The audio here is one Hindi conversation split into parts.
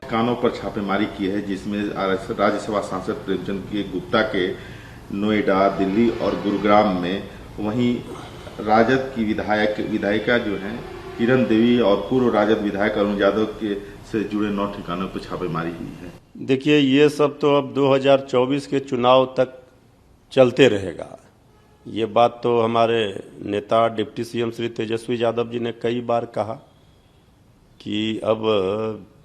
कानों पर छापेमारी की है, जिसमें राज्यसभा सांसद प्रेमचंद के गुप्ता के नोएडा, दिल्ली और गुरुग्राम में, वहीं राजद की विधायिका जो हैं किरण देवी और पूर्व राजद विधायक अरुण यादव के से जुड़े 9 ठिकानों पर छापेमारी हुई है। देखिए, ये सब तो अब 2024 के चुनाव तक चलते रहेगा। ये बात तो हमारे नेता डिप्टी सीएम श्री तेजस्वी यादव जी ने कई बार कहा कि अब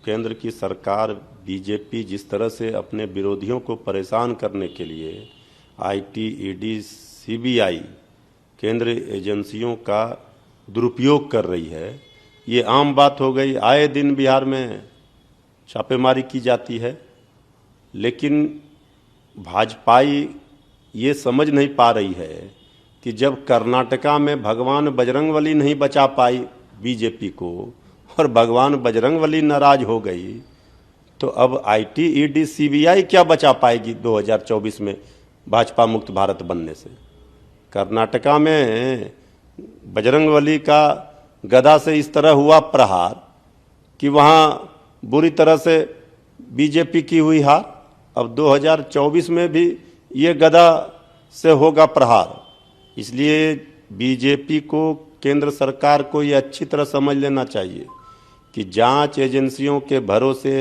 केंद्र की सरकार बीजेपी जिस तरह से अपने विरोधियों को परेशान करने के लिए आईटी, ईडी, सीबीआई केंद्र एजेंसियों का दुरुपयोग कर रही है, ये आम बात हो गई। आए दिन बिहार में छापेमारी की जाती है, लेकिन भाजपाई ये समझ नहीं पा रही है कि जब कर्नाटका में भगवान बजरंगबली नहीं बचा पाई बीजेपी को और भगवान बजरंगबली नाराज हो गई, तो अब आईटी, ईडी, सीबीआई क्या बचा पाएगी 2024 में भाजपा मुक्त भारत बनने से। कर्नाटका में बजरंगबली का गदा से इस तरह हुआ प्रहार कि वहाँ बुरी तरह से बीजेपी की हुई हार। अब 2024 में भी ये गदा से होगा प्रहार। इसलिए बीजेपी को, केंद्र सरकार को ये अच्छी तरह समझ लेना चाहिए कि जांच एजेंसियों के भरोसे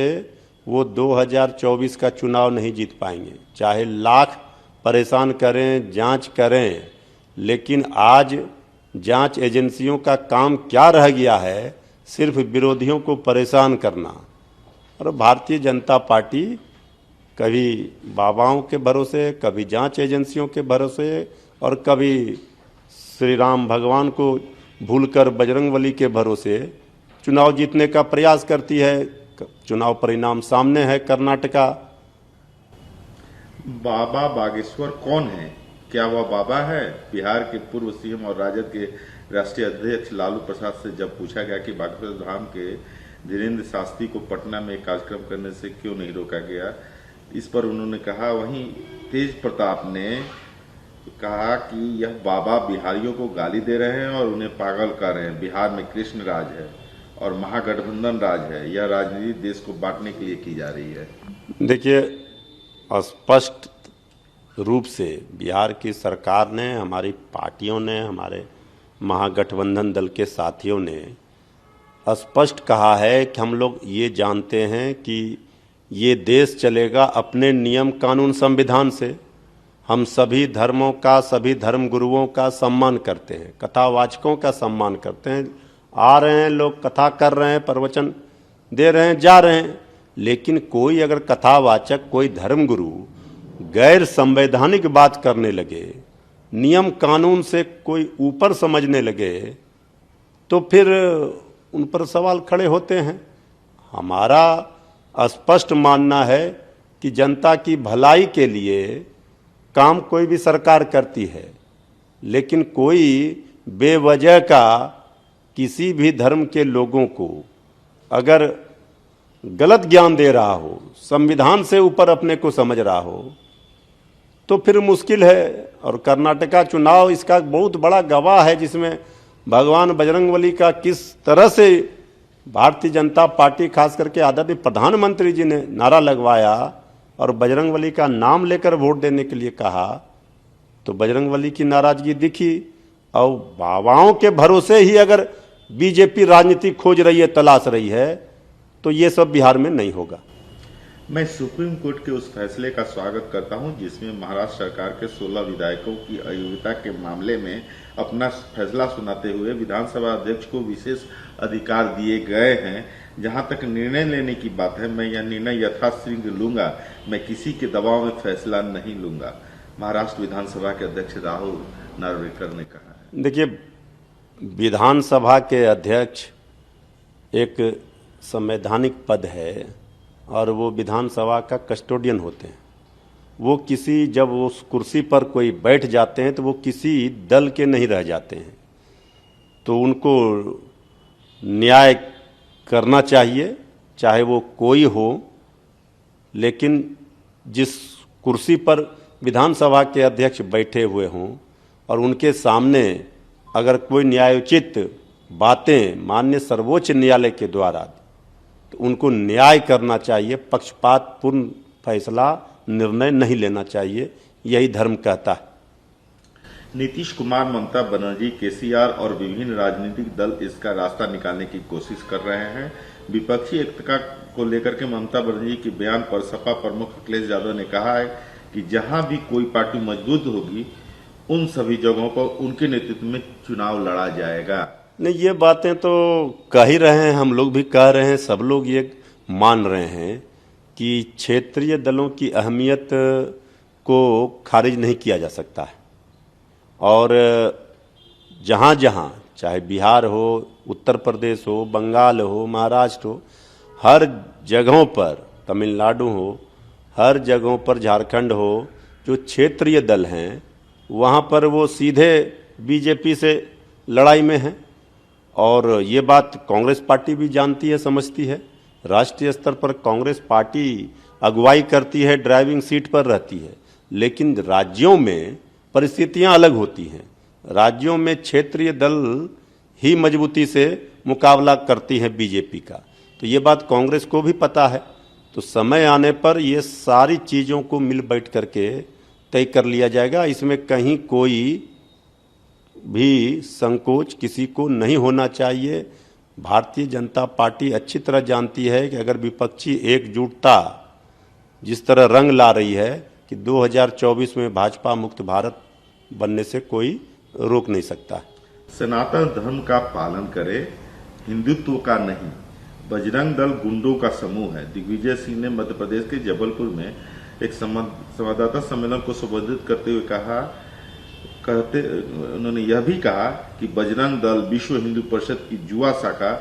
वो 2024 का चुनाव नहीं जीत पाएंगे। चाहे लाख परेशान करें, जांच करें, लेकिन आज जांच एजेंसियों का काम क्या रह गया है? सिर्फ विरोधियों को परेशान करना। और भारतीय जनता पार्टी कभी बाबाओं के भरोसे, कभी जांच एजेंसियों के भरोसे और कभी श्री राम भगवान को भूलकर बजरंगबली के भरोसे चुनाव जीतने का प्रयास करती है। चुनाव परिणाम सामने है। कर्नाटका। बाबा बागेश्वर कौन है? क्या वह बाबा है? बिहार के पूर्व सीएम और राजद के राष्ट्रीय अध्यक्ष लालू प्रसाद से जब पूछा गया कि बागेश्वर धाम के धीरेन्द्र शास्त्री को पटना में कार्यक्रम करने से क्यों नहीं रोका गया, इस पर उन्होंने कहा, वहीं तेज प्रताप ने कहा कि यह बाबा बिहारियों को गाली दे रहे हैं और उन्हें पागल कर रहे हैं। बिहार में कृष्ण राज है और महागठबंधन राज है। यह राजनीति देश को बांटने के लिए की जा रही है। देखिए, स्पष्ट रूप से बिहार की सरकार ने, हमारी पार्टियों ने, हमारे महागठबंधन दल के साथियों ने स्पष्ट कहा है कि हम लोग ये जानते हैं कि ये देश चलेगा अपने नियम, कानून, संविधान से। हम सभी धर्मों का, सभी धर्म गुरुओं का सम्मान करते हैं, कथावाचकों का सम्मान करते हैं। आ रहे हैं लोग, कथा कर रहे हैं, प्रवचन दे रहे हैं, जा रहे हैं, लेकिन कोई अगर कथावाचक, कोई धर्मगुरु गैर संवैधानिक बात करने लगे, नियम कानून से कोई ऊपर समझने लगे, तो फिर उन पर सवाल खड़े होते हैं। हमारा स्पष्ट मानना है कि जनता की भलाई के लिए काम कोई भी सरकार करती है, लेकिन कोई बेवजह का किसी भी धर्म के लोगों को अगर गलत ज्ञान दे रहा हो, संविधान से ऊपर अपने को समझ रहा हो, तो फिर मुश्किल है। और कर्नाटका चुनाव इसका बहुत बड़ा गवाह है, जिसमें भगवान बजरंगबली का किस तरह से भारतीय जनता पार्टी, खास करके आदरणीय प्रधानमंत्री जी ने नारा लगवाया और बजरंगबली का नाम लेकर वोट देने के लिए कहा, तो बजरंगबली की नाराजगी दिखी। और बाबाओं के भरोसे ही अगर बीजेपी राजनीति खोज रही है, तलाश रही है, तो ये सब बिहार में नहीं होगा। मैं सुप्रीम कोर्ट के उस फैसले का स्वागत करता हूं, जिसमें महाराष्ट्र सरकार के 16 विधायकों की अयोग्यता के मामले में अपना फैसला सुनाते हुए विधानसभा अध्यक्ष को विशेष अधिकार दिए गए हैं। जहां तक निर्णय लेने की बात है, मैं यह निर्णय यथाशीघ्र लूंगा। मैं किसी के दबाव में फैसला नहीं लूंगा, महाराष्ट्र विधानसभा के अध्यक्ष राहुल नार्वेकर ने कहा है। देखिए, विधानसभा के अध्यक्ष एक संवैधानिक पद है और वो विधानसभा का कस्टोडियन होते हैं। वो किसी, जब उस कुर्सी पर कोई बैठ जाते हैं तो वो किसी दल के नहीं रह जाते हैं, तो उनको न्याय करना चाहिए, चाहे वो कोई हो। लेकिन जिस कुर्सी पर विधानसभा के अध्यक्ष बैठे हुए हों और उनके सामने अगर कोई न्यायोचित बातें माननीय सर्वोच्च न्यायालय के द्वारा, तो उनको न्याय करना चाहिए, पक्षपातपूर्ण फैसला निर्णय नहीं लेना चाहिए, यही धर्म कहता है। नीतीश कुमार, ममता बनर्जी, केसीआर और विभिन्न राजनीतिक दल इसका रास्ता निकालने की कोशिश कर रहे हैं। विपक्षी एकता को लेकर के ममता बनर्जी के बयान पर सपा प्रमुख अखिलेश यादव ने कहा है कि जहां भी कोई पार्टी मजबूत होगी उन सभी जगहों पर उनके नेतृत्व में चुनाव लड़ा जाएगा। नहीं, ये बातें तो कह ही रहे हैं, हम लोग भी कह रहे हैं, सब लोग ये मान रहे हैं कि क्षेत्रीय दलों की अहमियत को खारिज नहीं किया जा सकता है। और जहाँ जहाँ, चाहे बिहार हो, उत्तर प्रदेश हो, बंगाल हो, महाराष्ट्र हो, हर जगहों पर, तमिलनाडु हो, हर जगहों पर, झारखंड हो, जो क्षेत्रीय दल हैं वहाँ पर वो सीधे बीजेपी से लड़ाई में हैं। और ये बात कांग्रेस पार्टी भी जानती है, समझती है। राष्ट्रीय स्तर पर कांग्रेस पार्टी अगुवाई करती है, ड्राइविंग सीट पर रहती है, लेकिन राज्यों में परिस्थितियां अलग होती हैं। राज्यों में क्षेत्रीय दल ही मजबूती से मुकाबला करती है बीजेपी का, तो ये बात कांग्रेस को भी पता है। तो समय आने पर ये सारी चीज़ों को मिल बैठ करके तय कर लिया जाएगा। इसमें कहीं कोई भी संकोच किसी को नहीं होना चाहिए। भारतीय जनता पार्टी अच्छी तरह जानती है कि अगर विपक्षी एकजुटता जिस तरह रंग ला रही है कि 2024 में भाजपा मुक्त भारत बनने से कोई रोक नहीं सकता। सनातन धर्म का पालन करे, हिंदुत्व का नहीं। बजरंग दल गुंडों का समूह है। दिग्विजय सिंह ने मध्य प्रदेश के जबलपुर में एक संवाददाता सम्मेलन को संबोधित करते हुए उन्होंने यह भी कहा कि बजरंग दल विश्व हिंदू परिषद की जुआ शाखा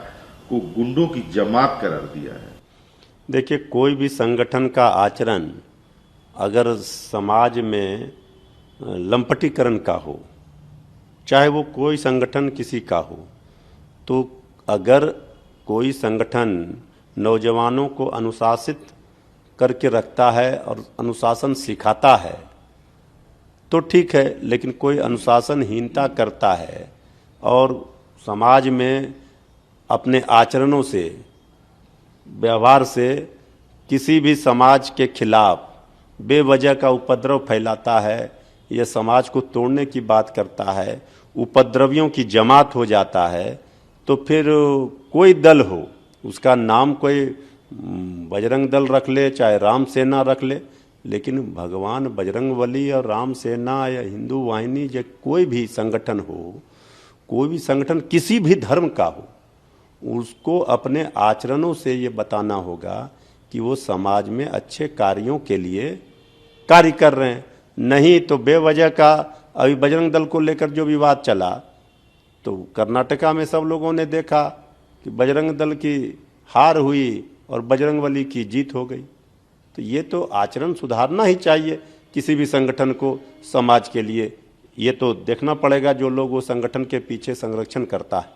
को गुंडों की जमात करार दिया है। देखिए, कोई भी संगठन का आचरण अगर समाज में लंपटीकरण का हो, चाहे वो कोई संगठन किसी का हो, तो अगर कोई संगठन नौजवानों को अनुशासित करके रखता है और अनुशासन सिखाता है तो ठीक है, लेकिन कोई अनुशासनहीनता करता है और समाज में अपने आचरणों से, व्यवहार से किसी भी समाज के खिलाफ बेवजह का उपद्रव फैलाता है, यह समाज को तोड़ने की बात करता है, उपद्रवियों की जमात हो जाता है, तो फिर कोई दल हो, उसका नाम कोई बजरंग दल रख ले, चाहे राम सेना रख ले, लेकिन भगवान बजरंगबली और राम सेना या हिंदू वाहिनी या कोई भी संगठन हो, कोई भी संगठन किसी भी धर्म का हो, उसको अपने आचरणों से ये बताना होगा कि वो समाज में अच्छे कार्यों के लिए कार्य कर रहे हैं। नहीं तो बेवजह का, अभी बजरंग दल को लेकर जो विवाद चला, तो कर्नाटका में सब लोगों ने देखा कि बजरंग दल की हार हुई और बजरंगबली की जीत हो गई। तो ये तो आचरण सुधारना ही चाहिए किसी भी संगठन को समाज के लिए। ये तो देखना पड़ेगा जो लोग वो संगठन के पीछे संरक्षण करता है।